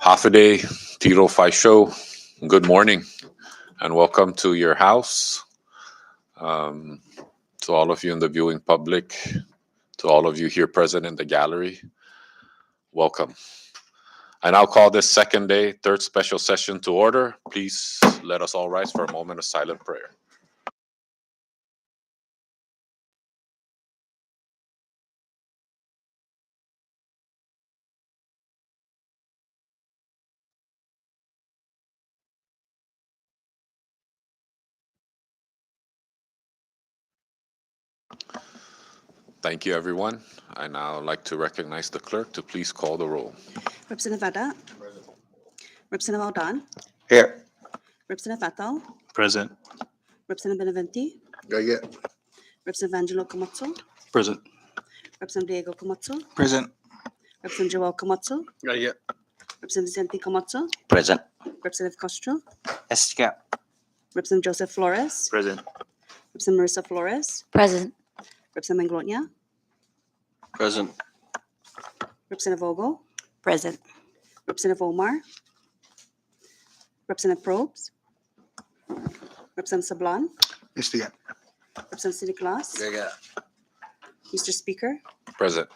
Half a day, Tiro Fi Show. Good morning and welcome to your house. Um, to all of you in the viewing public, to all of you here present in the gallery, welcome. I now call this second day, third special session to order. Please let us all rise for a moment of silent prayer. Thank you, everyone. I now like to recognize the clerk to please call the roll. Representative Vada. Representative Aldan. Here. Representative Ethel. Present. Representative Benavente. Yeah. Representative Angelo Camozzo. Present. Representative Diego Camozzo. Present. Representative Joel Camozzo. Yeah. Representative Vicente Camozzo. Present. Representative Castro. Yes, yeah. Representative Joseph Flores. Present. Representative Marissa Flores. Present. Representative Manglotnia. Present. Representative Ogle. Present. Representative Omar. Representative Probes. Representative Sablan. Yes, yeah. Representative City Claus. Yeah. Mr. Speaker. Present.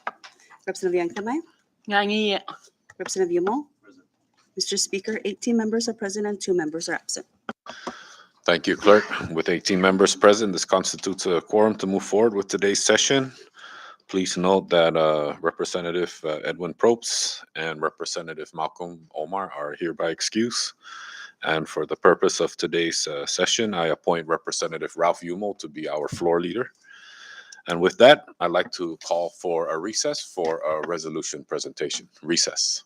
Representative Yanktamay. Ngangi. Representative Yumo. Mr. Speaker, 18 members are present and 2 members are absent. Thank you, Clerk. With 18 members present, this constitutes a quorum to move forward with today's session. Please note that Representative Edwin Probst and Representative Malcolm Omar are hereby excused. And for the purpose of today's session, I appoint Representative Ralph Yumo to be our floor leader. And with that, I'd like to call for a recess for a resolution presentation. Recess.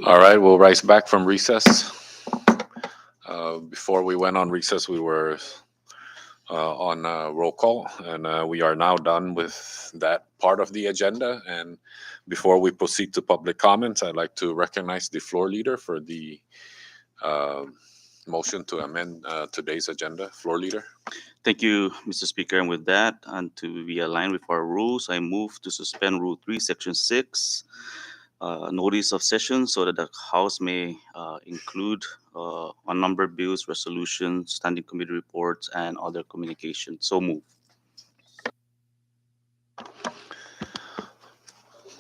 All right, we'll rise back from recess. Before we went on recess, we were on roll call, and we are now done with that part of the agenda. And before we proceed to public comments, I'd like to recognize the floor leader for the uh, motion to amend today's agenda. Floor leader. Thank you, Mr. Speaker. And with that, and to be aligned with our rules, I move to suspend Rule 3, Section 6, notice of session, so that the House may include unnumbered bills, resolutions, standing committee reports, and other communication. So move.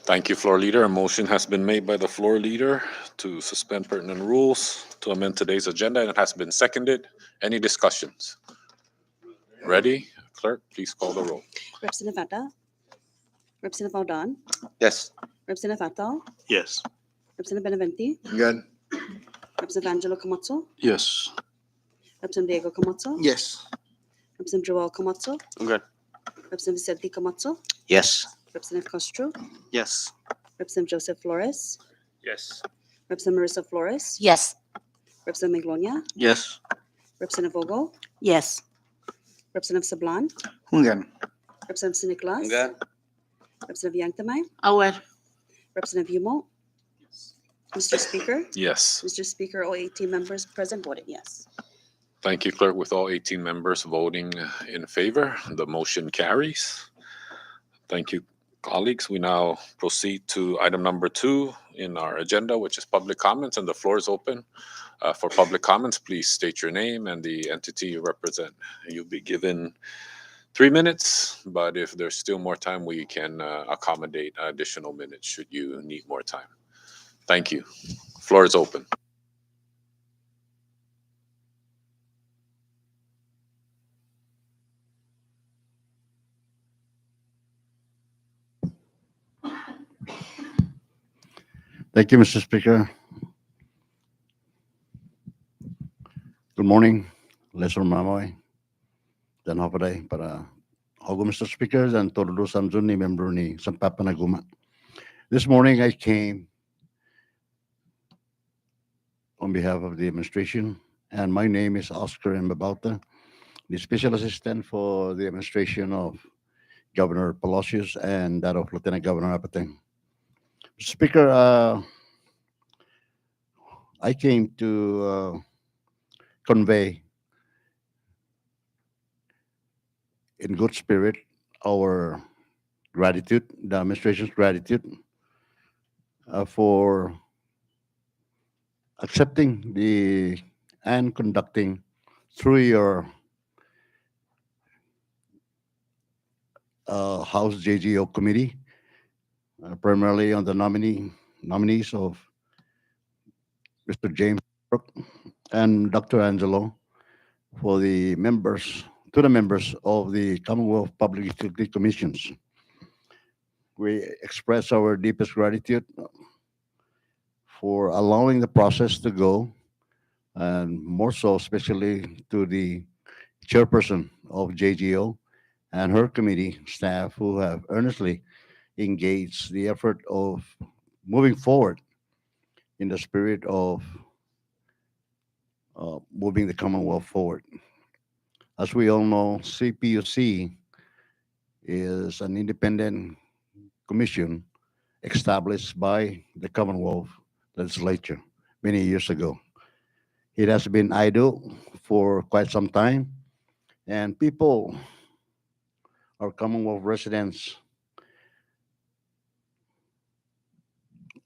Thank you, floor leader. A motion has been made by the floor leader to suspend pertinent rules to amend today's agenda, and it has been seconded. Any discussions? Ready? Clerk, please call the roll. Representative Vata, Representative Aldan, Yes. Representative Atal, Yes. Representative Benavente, Good. Representative Angelo Camacho, Yes. Representative Diego Camacho, Yes. Representative Joel Camacho, Good. Representative Vicente Camacho, Yes. Representative Castro, Yes. Representative Joseph Flores, Yes. Representative Marissa Flores, Yes. Representative Miglonia, Yes. Representative Vogel, Yes. Representative Sablan, Good. Representative San Nicolas, Good. Representative Yangtamay, Aware. Representative Yumo. Mr. Speaker, Yes. Mr. Speaker, all 18 members present voted yes. Thank you, clerk. With all 18 members voting in favor, the motion carries. Thank you, colleagues. We now proceed to item number 2 in our agenda, which is public comments, and the floor is open. For public comments, please state your name and the entity you represent. You'll be given 3 minutes, but if there's still more time, we can accommodate additional minutes should you need more time. Thank you. Floor is open. Thank you, Mr. Speaker. Good morning, Lesser Mamoy. Dan Hopaday para ako, Mr. Speaker, dan todo Samson ni member ni Sampapa Naguma. This morning I came on behalf of the administration, and my name is Oscar Mbabauta, the Special Assistant for the administration of Governor Palacios and that of Lieutenant Governor Apateng. Mr. Speaker, I came to convey in good spirit our gratitude, the administration's gratitude for accepting the and conducting through your House JGO committee, primarily on the nominees of Mr. James and Dr. Angelo for the members of the Commonwealth Public Utility Commissions. We express our deepest gratitude for allowing the process to go, and more so, especially to the chairperson of JGO and her committee staff who have earnestly engaged the effort of moving forward in the spirit of moving the Commonwealth forward. As we all know, CPUC is an independent commission established by the Commonwealth legislature many years ago. It has been idle for quite some time, and people, our Commonwealth residents,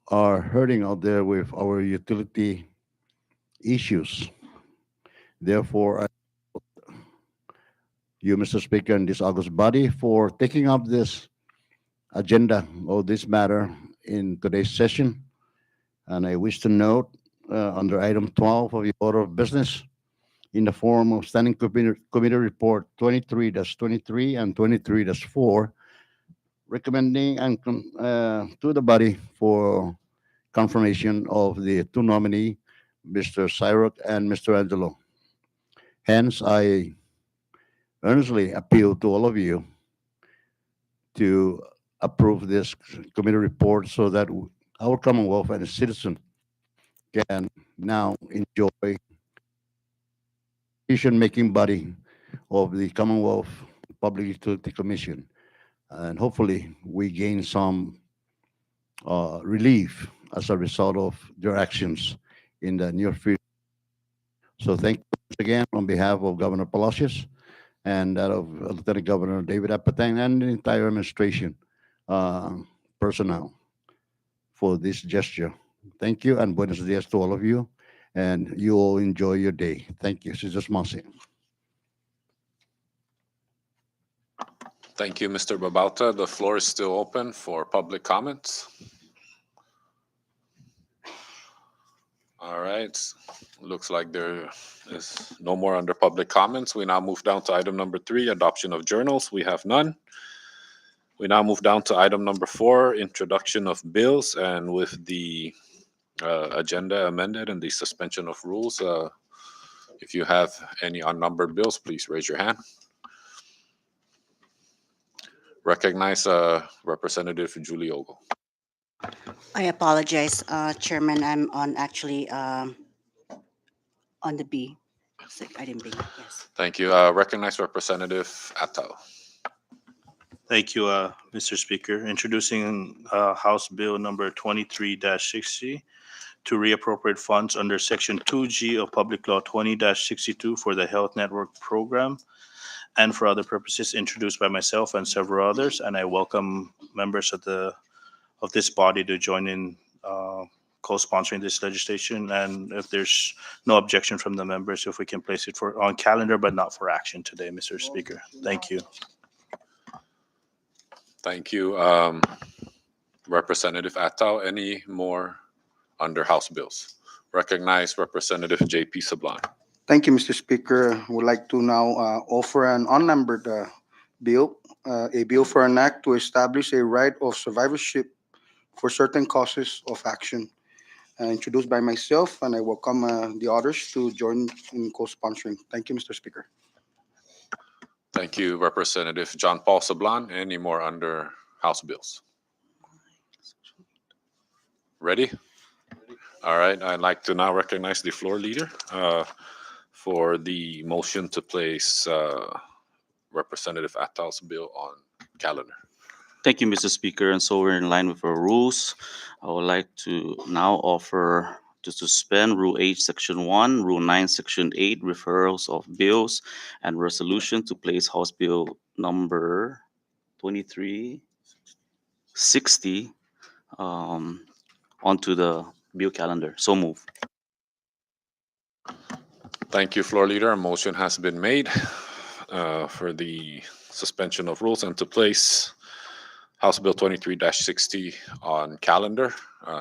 are hurting out there with our utility issues. Therefore, I you, Mr. Speaker, and this August body for taking up this agenda or this matter in today's session. And I wish to note under item 12 of the order of business in the form of Standing Committee Report 23-23 and 23-4, recommending and to the body for confirmation of the two nominee, Mr. Cyrus and Mr. Angelo. Hence, I earnestly appeal to all of you to approve this committee report so that our Commonwealth and its citizens can now enjoy decision-making body of the Commonwealth Public Utility Commission. And hopefully, we gain some relief as a result of their actions in the near future. So thank you once again on behalf of Governor Palacios and that of Lieutenant Governor David Apatang and the entire administration personnel for this gesture. Thank you and buenos dias to all of you. And you all enjoy your day. Thank you. This is Masi. Thank you, Mr. Babauta. The floor is still open for public comments. All right, looks like there is no more under public comments. We now move down to item number 3, adoption of journals. We have none. We now move down to item number 4, introduction of bills, and with the agenda amended and the suspension of rules, if you have any unnumbered bills, please raise your hand. Recognize Representative Julie Ogle. I apologize, Chairman. I'm actually on the B. Item B, yes. Thank you. Recognize Representative Attal. Thank you, Mr. Speaker. Introducing House Bill number 23-60 to reappropriate funds under Section 2G of Public Law 20-62 for the Health Network Program and for other purposes, introduced by myself and several others. And I welcome members of this body to join in co-sponsoring this legislation. And if there's no objection from the members, if we can place it on calendar, but not for action today, Mr. Speaker. Thank you. Thank you. Representative Attal, any more under House bills? Recognize Representative J.P. Sablan. Thank you, Mr. Speaker. I would like to now offer an unnumbered bill, a bill for an act to establish a right of survivorship for certain causes of action, introduced by myself, and I welcome the others to join in co-sponsoring. Thank you, Mr. Speaker. Thank you, Representative John Paul Sablan. Any more under House bills? Ready? All right. I'd like to now recognize the floor leader for the motion to place Representative Attal's bill on calendar. Thank you, Mr. Speaker. And so we're in line with our rules. I would like to now offer to suspend Rule 8, Section 1, Rule 9, Section 8, referrals of bills and resolution to place House Bill number 2360 onto the bill calendar. So move. Thank you, floor leader. A motion has been made for the suspension of rules and to place House Bill 23-60 on calendar,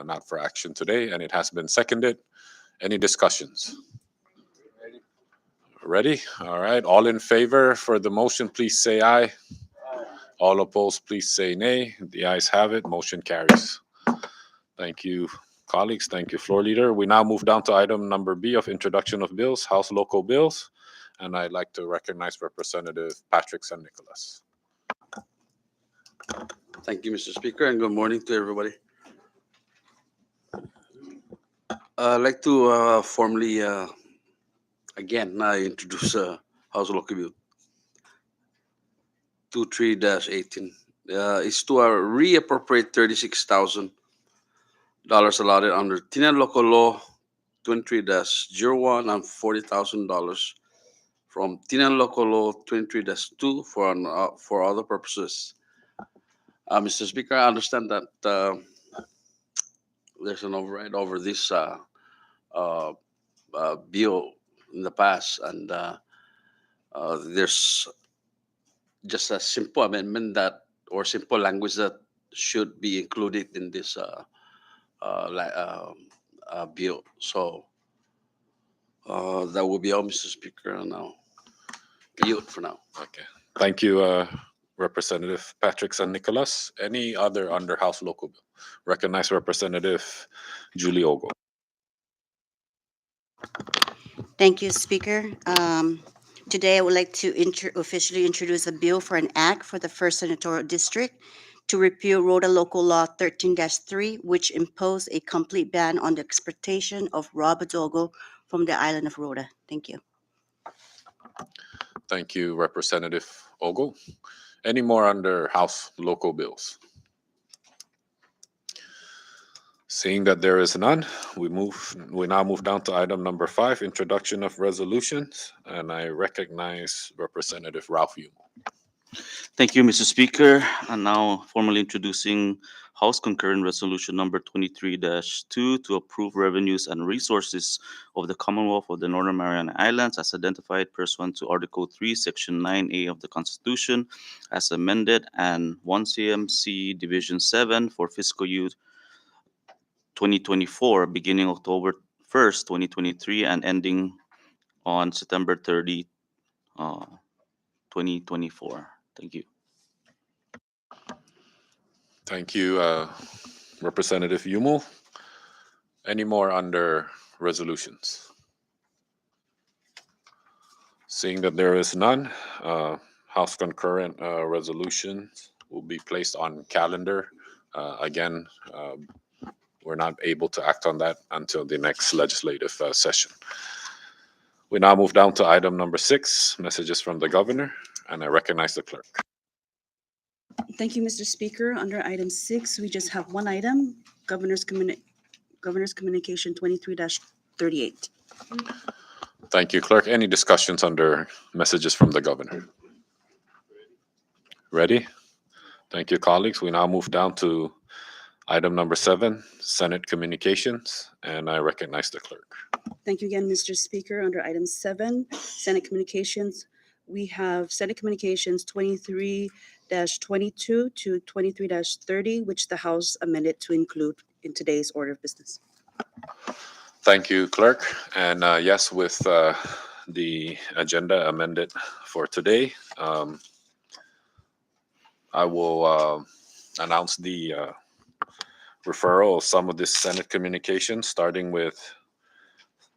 not for action today, and it has been seconded. Any discussions? Ready? All right. All in favor for the motion, please say aye. All opposed, please say nay. The ayes have it. Motion carries. Thank you, colleagues. Thank you, floor leader. We now move down to item number B of introduction of bills, House local bills. And I'd like to recognize Representative Patrick San Nicolas. Thank you, Mr. Speaker, and good morning to everybody. I'd like to formally, again, introduce House Local Bill 23-18. It's to reappropriate $36,000 allotted under Tinian Local Law 23-01 and $40,000 from Tinian Local Law 23-2 for other purposes. Mr. Speaker, I understand that there's an override over this bill in the past, and there's just a simple amendment that, or simple language that should be included in this bill. So that will be all, Mr. Speaker, and I'll yield for now. Okay. Thank you, Representative Patrick San Nicolas. Any other under House local bill? Recognize Representative Julie Ogle. Thank you, Speaker. Today, I would like to officially introduce a bill for an act for the First Senatorial District to repeal Rhoda Local Law 13-3, which imposed a complete ban on the exportation of raw badogo from the island of Rhoda. Thank you. Thank you, Representative Ogle. Any more under House local bills? Seeing that there is none, we now move down to item number 5, introduction of resolutions, and I recognize Representative Ralph Yu. Thank you, Mr. Speaker. And now formally introducing House Concurrent Resolution number 23-2 to approve revenues and resources of the Commonwealth of the Northern Mariana Islands as identified pursuant to Article 3, Section 9A of the Constitution as amended, and 1 CMC Division 7 for fiscal year 2024, beginning October 1st, 2023, and ending on September 30, 2024. Thank you. Thank you, Representative Yumul. Any more under resolutions? Seeing that there is none, House concurrent resolutions will be placed on calendar. Again, we're not able to act on that until the next legislative session. We now move down to item number 6, messages from the governor, and I recognize the clerk. Thank you, Mr. Speaker. Under item 6, we just have one item, Governor's Communication 23-38. Thank you, clerk. Any discussions under messages from the governor? Ready? Thank you, colleagues. We now move down to item number 7, Senate communications, and I recognize the clerk. Thank you again, Mr. Speaker. Under item 7, Senate Communications, we have Senate Communications 23-22 to 23-30, which the House amended to include in today's order of business. Thank you, clerk. And yes, with the agenda amended for today, I will announce the referral of some of this Senate communications, starting with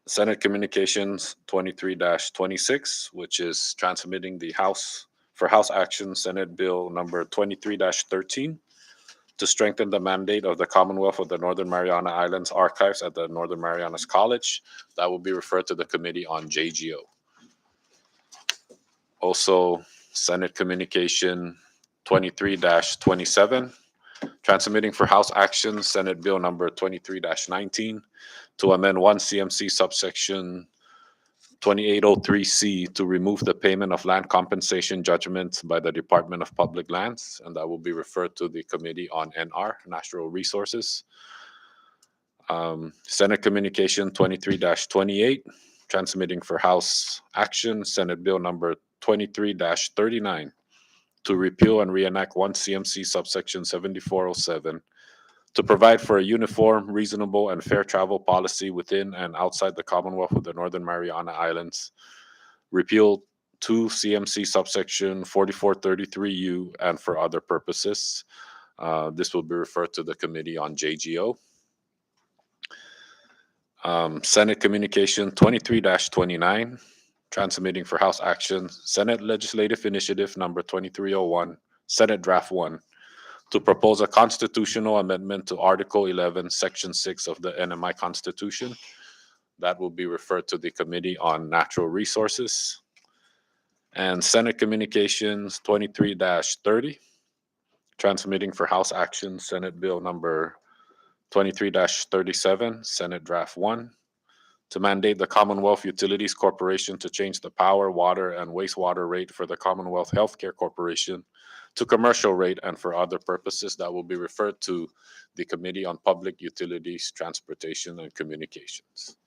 Senate Communications 23-26, which is transmitting the House for House Action Senate Bill number 23-13 to strengthen the mandate of the Commonwealth of the Northern Mariana Islands Archives at the Northern Marianas College. That will be referred to the Committee on JGO. Also, Senate Communication 23-27, transmitting for House Action Senate Bill number 23-19 to amend 1 CMC subsection 2803C to remove the payment of land compensation judgment by the Department of Public Lands, and that will be referred to the Committee on NR, Natural Resources. Senate Communication 23-28, transmitting for House Action Senate Bill number 23-39 to repeal and reenact 1 CMC subsection 7407 to provide for a uniform, reasonable, and fair travel policy within and outside the Commonwealth of the Northern Mariana Islands, repeal 2 CMC subsection 4433U, and for other purposes. This will be referred to the Committee on JGO. Senate Communication 23-29, transmitting for House Action Senate Legislative Initiative number 2301, Senate Draft 1, to propose a constitutional amendment to Article 11, Section 6 of the NMI Constitution. That will be referred to the Committee on Natural Resources. And Senate Communications 23-30, transmitting for House Action Senate Bill number 23-37, Senate Draft 1, to mandate the Commonwealth Utilities Corporation to change the power, water, and wastewater rate for the Commonwealth Healthcare Corporation to commercial rate and for other purposes. That will be referred to the Committee on Public Utilities, Transportation, and Communications.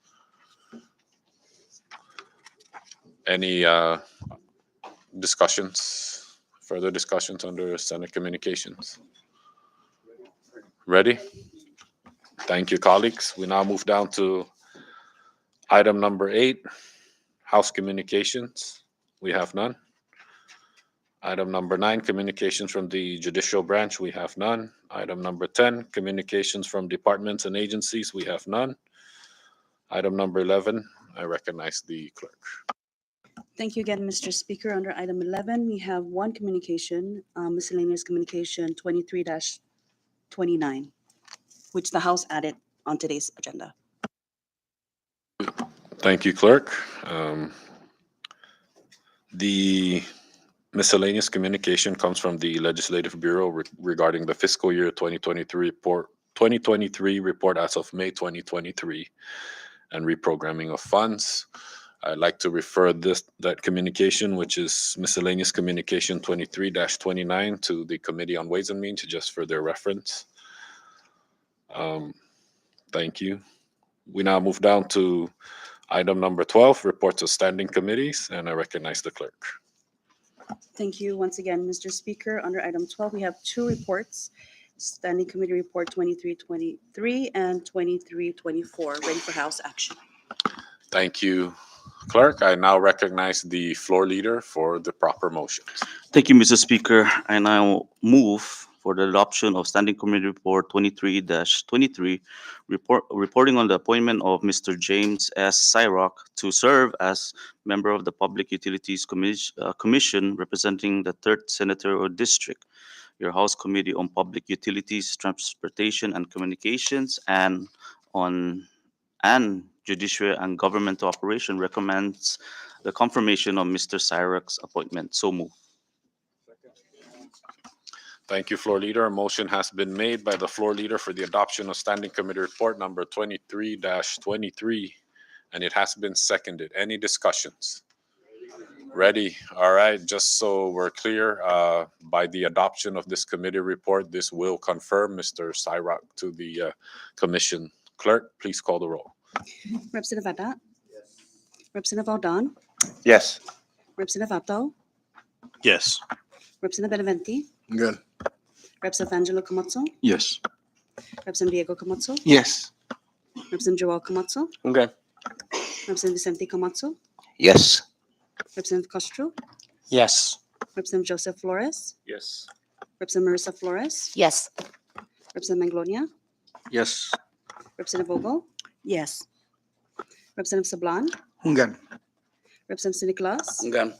Any discussions, further discussions under Senate Communications? Ready? Thank you, colleagues. We now move down to item number 8, House Communications. We have none. Item number 9, communications from the judicial branch. We have none. Item number 10, communications from departments and agencies. We have none. Item number 11, I recognize the clerk. Thank you again, Mr. Speaker. Under item 11, we have one communication, miscellaneous communication 23-29, which the House added on today's agenda. Thank you, Clerk. The miscellaneous communication comes from the Legislative Bureau regarding the fiscal year 2023 report as of May 2023 and reprogramming of funds. I'd like to refer that communication, which is miscellaneous communication 23-29, to the Committee on Ways and Means, just for their reference. Thank you. We now move down to item number 12, reports of standing committees, and I recognize the clerk. Thank you once again, Mr. Speaker. Under item 12, we have two reports, Standing Committee Report 2323 and 2324, ready for House action. Thank you, Clerk. I now recognize the floor leader for the proper motions. Thank you, Mr. Speaker. I now move for the adoption of Standing Committee Report 23-23, reporting on the appointment of Mr. James S. Cyrock to serve as member of the Public Utilities Commission representing the 3rd Senatorial District. Your House Committee on Public Utilities, Transportation, and Communications, and Judiciary and Governmental Operation recommends the confirmation of Mr. Cyrock's appointment. So move. Thank you, floor leader. A motion has been made by the floor leader for the adoption of Standing Committee Report number 23-23, and it has been seconded. Any discussions? Ready? All right. Just so we're clear, by the adoption of this committee report, this will confirm Mr. Cyrock to the commission. Clerk, please call the roll. Representative Adat? Yes. Representative Aldan? Yes. Representative Ato? Yes. Representative Benavente? Good. Representative Angelo Camacho? Yes. Representative Diego Camacho? Yes. Representative Joel Camacho? Okay. Representative Vicente Camacho? Yes. Representative Castro? Yes. Representative Joseph Flores? Yes. Representative Marissa Flores? Yes. Representative Manglonia? Yes. Representative Vogel? Yes. Representative Sablan? Good. Representative Cindy Claus? Gan.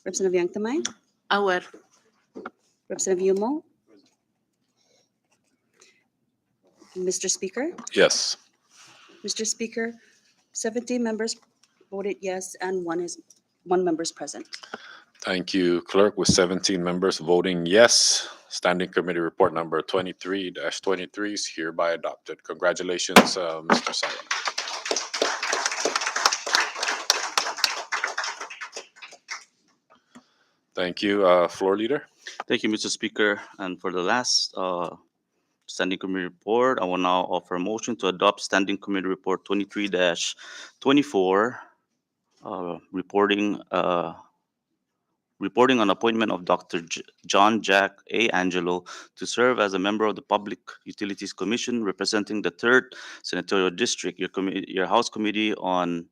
Representative Yang Tamay? Aware. Representative Yumo? Mr. Speaker? Yes. Mr. Speaker, 17 members voted yes and one member is present. Thank you, Clerk. With 17 members voting yes, Standing Committee Report number 23-23 is hereby adopted. Congratulations, Mr. Cyrock. Thank you, floor leader. Thank you, Mr. Speaker. And for the last Standing Committee Report, I will now offer a motion to adopt Standing Committee Report 23-24, reporting on appointment of Dr. John Jack A. Angelo to serve as a member of the Public Utilities Commission representing the 3rd Senatorial District. Your House Committees on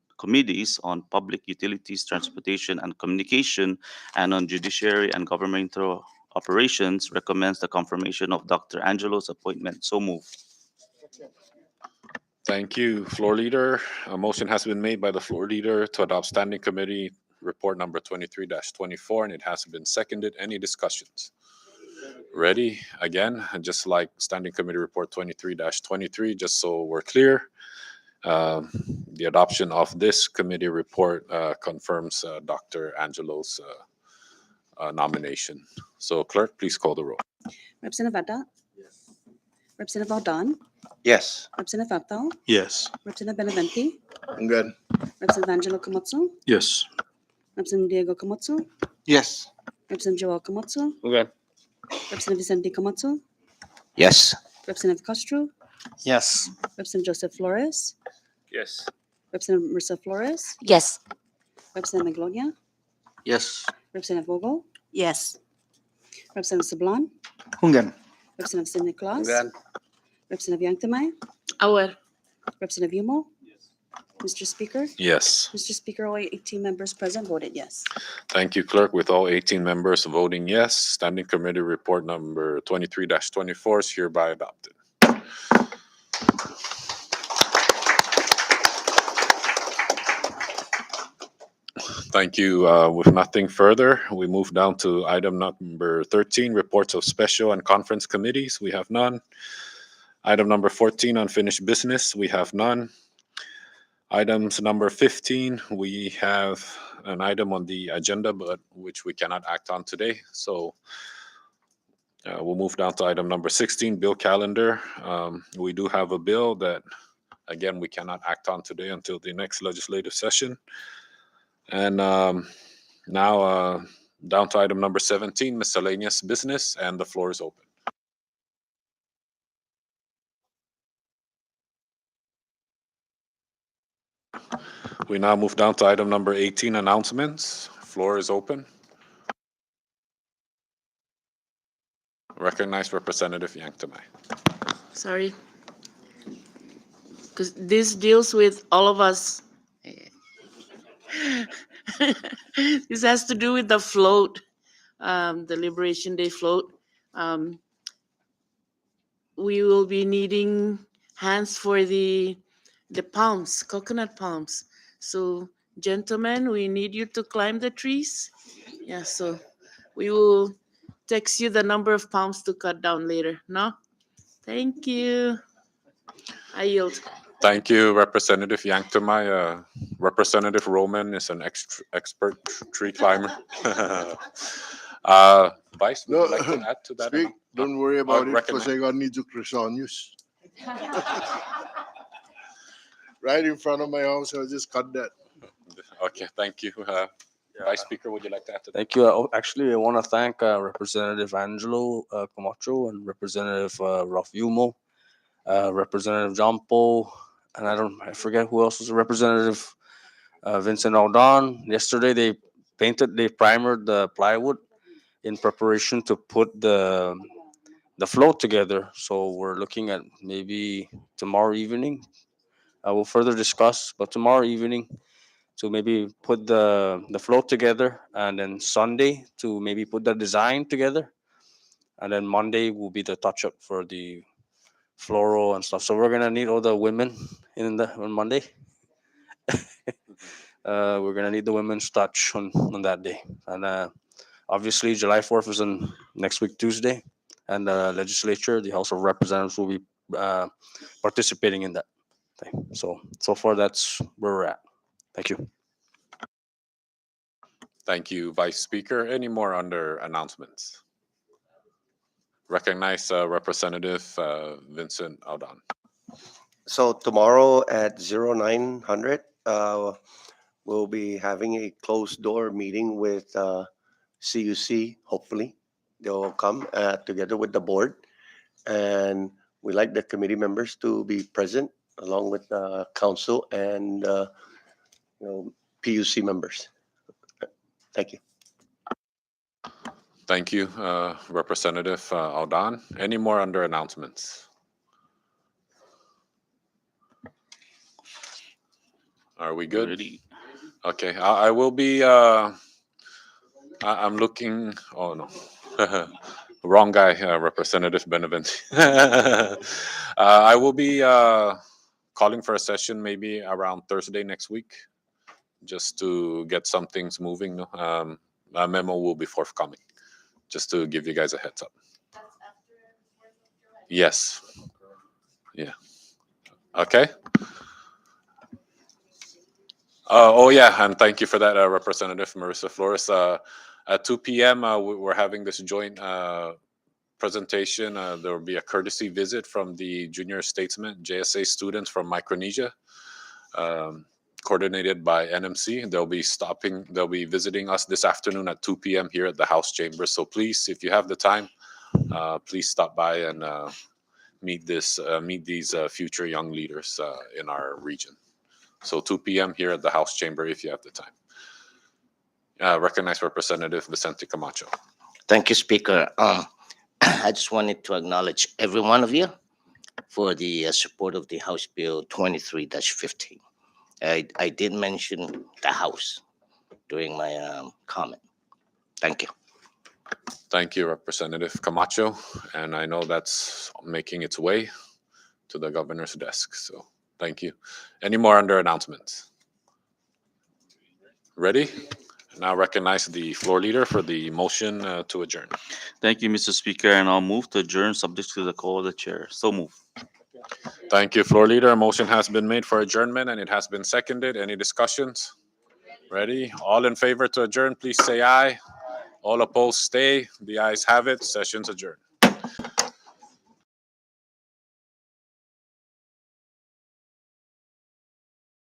Public Utilities, Transportation, and Communication, and on Judiciary and Governmental Operations recommends the confirmation of Dr. Angelo's appointment. So move. Thank you, floor leader. A motion has been made by the floor leader to adopt Standing Committee Report number 23-24, and it has been seconded. Any discussions? Ready? Again, just like Standing Committee Report 23-23, just so we're clear, the adoption of this committee report confirms Dr. Angelo's nomination. So, Clerk, please call the roll. Representative Adat? Yes. Representative Aldan? Yes. Representative Ato? Yes. Representative Benavente? Good. Representative Angelo Camacho? Yes. Representative Diego Camacho? Yes. Representative Joel Camacho? Good. Representative Vicente Camacho? Yes. Representative Castro? Yes. Representative Joseph Flores? Yes. Representative Marissa Flores? Yes. Representative Maglonia? Yes. Representative Vogel? Yes. Representative Sablan? Good. Representative Cindy Claus? Gan. Representative Yang Tamay? Aware. Representative Yumo? Mr. Speaker? Yes. Mr. Speaker, all 18 members present voted yes. Thank you, Clerk. With all 18 members voting yes, Standing Committee Report number 23-24 is hereby adopted. Thank you. With nothing further, we move down to item number 13, reports of special and conference committees. We have none. Item number 14, unfinished business. We have none. Items number 15, we have an item on the agenda, but which we cannot act on today. So we'll move down to item number 16, bill calendar. We do have a bill that, again, we cannot act on today until the next legislative session. And now down to item number 17, miscellaneous business, and the floor is open. We now move down to item number 18, announcements. Floor is open. Recognize Representative Yanktamai. Sorry. Because this deals with all of us. This has to do with the float, the Liberation Day float. We will be needing hands for the palms, coconut palms. So, gentlemen, we need you to climb the trees. Yeah, so we will text you the number of palms to cut down later. No? Thank you. I yield. Thank you, Representative Yanktamai. Representative Roman is an expert tree climber. Vice, would you like to add to that? Speak. Don't worry about it recognize. because I got need to Miscellaneous. Right in front of my house, I'll just cut that. Okay, thank you. Vice Speaker, would you like to add to that? Thank you. Actually, I want to thank Representative Angelo Camacho and Representative Ralph Yumo, Representative John Paul, and I forget who else was a Representative Vincent Aldon. Yesterday, they primered the plywood in preparation to put the float together. So we're looking at maybe tomorrow evening. I will further discuss, but tomorrow evening to maybe put the float together, and then Sunday to maybe put the design together, and then Monday will be the touch up for the floral and stuff. So we're gonna need all the women on Monday. We're gonna need the women's touch on that day, and obviously July 4th is on next week Tuesday, and the legislature, the House of Representatives, will be participating in that thing. So far that's where we're at. Thank you. Thank you, Vice Speaker. Any more under announcements? Recognize Representative Vincent Aldon. So tomorrow at 0900, we'll be having a closed door meeting with CUC. Hopefully, they'll come together with the board, and we like the committee members to be present along with council and PUC members. Thank you. Thank you, Representative Aldon. Any more under announcements? Are we good? Ready? Okay, I will be. I'm looking. Oh no, wrong guy. Representative Benevent. I will be calling for a session maybe around Thursday next week, just to get some things moving. No? A memo will be forthcoming, just to give you guys a heads up. Yes. Yeah. Okay. Oh yeah, and thank you for that, Representative Marissa Flores. At 2 p.m., we're having this joint presentation. There will be a courtesy visit from the Junior Statesman JSA students from Micronesia, coordinated by NMC. They'll be visiting us this afternoon at 2 p.m. here at the House Chamber. So please, if you have the time, please stop by and meet these future young leaders in our region. So 2 p.m. here at the House Chamber if you have the time. Recognize Representative Vicente Camacho. Thank you, Speaker. I just wanted to acknowledge every one of you for the support of the House Bill 23-15. I did mention the House during my comment. Thank you. Thank you, Representative Camacho. And I know that's making its way to the governor's desk. So thank you. Any more under announcements? Ready? Now recognize the floor leader for the motion to adjourn. Thank you, Mr. Speaker, and I'll move to adjourn subject to the call of the chair. So move. Thank you, floor leader. A motion has been made for adjournment and it has been seconded. Any discussions? Ready? All in favor to adjourn, please say aye. All opposed, stay. The ayes have it. Session's adjourned.